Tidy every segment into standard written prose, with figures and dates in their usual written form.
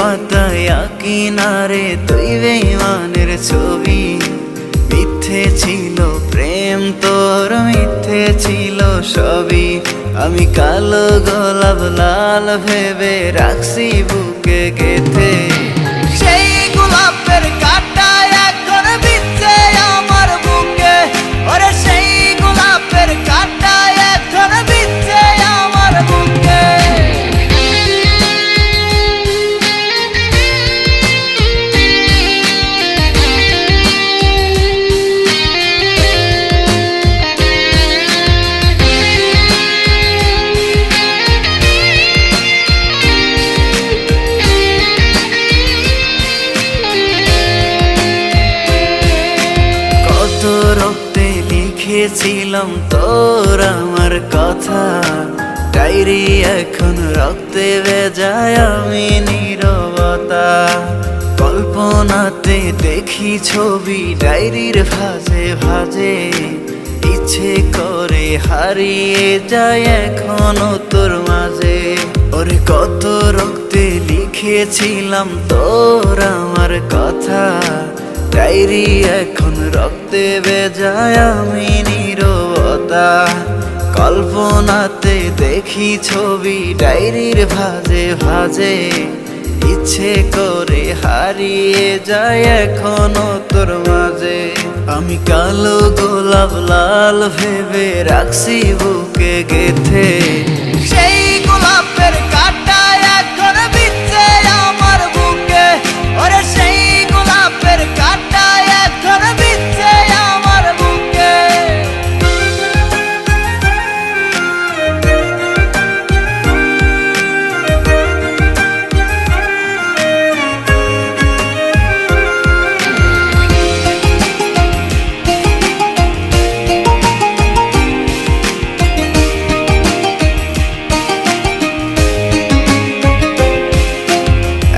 পাতায় কিনারে তুই বেঈমানের ছবি। মিথ্যে ছিল প্রেম তোর, মিথ্যে ছিল সবই। আমি কালো গোলাপ লাল ভেবে রাখছি বুকে গেথে। সেই গোলাপের কাঁটা এখন বিচ্ছে আমার বুকে, ওরে সেই গোলাপের কাঁটা এখন বিচ্ছে আমার বুকে। রক্তে লিখেছিলাম তোর আমার কথা, ডায়েরি এখন রক্তে ভেজায় আমি নীরবতা। কল্পনাতে দেখি ছবি ডায়েরির ভাঁজে ভাঁজে, ইচ্ছে করে হারিয়ে যায় এখনো তোর মাঝে। ওরে কত রক্তে লিখেছিলাম তোর আমার কথা, ডায়েরি এখন রক্তে ভেজায় আমি নীরবতা। কল্পনাতে দেখি ছবি ডায়েরির ভাঁজে ভাঁজে, ইচ্ছে করে হারিয়ে যায় এখনো তোর মাঝে। আমি কালো গোলাপ লাল ভেবে রাখছি বুকে গেথে। সেই গোলাপের কাঁটা এখন বিচ্ছে আমার বুকে, ওরে সেই গোলাপের কাঁটা এখন বিচ্ছে আমার বুকে।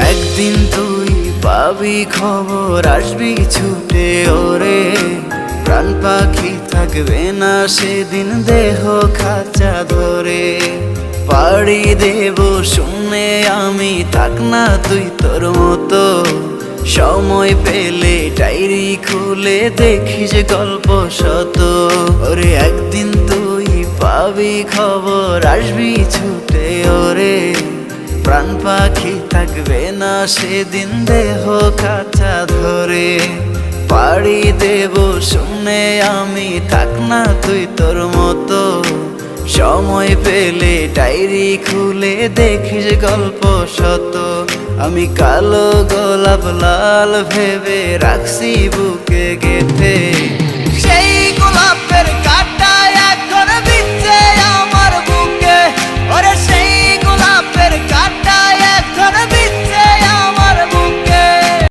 একদিন তুই পাবি খবর, আসবি ছুটে ওরে। প্রাণ পাখি থাকবে না সেদিন দেহ খাঁচা ধরে। পাড়ি দেব শুনে আমি, থাক না তুই তোর মতো। সময় পেলে ডায়েরি খুলে দেখিস গল্প শত। ওরে একদিন তুই পাবি খবর, আসবি ছুটে ওরে। প্রাণ পাখি থাকবে না সেদিন দেহ কাঁচা ধরে। পাড়ি দেব শুনে আমি, থাক না তুই তোর মতো। সময় পেলে ডায়েরি খুলে দেখিস গল্প শত। আমি কালো গোলাপ লাল ভেবে রাখছি বুকে গেথে।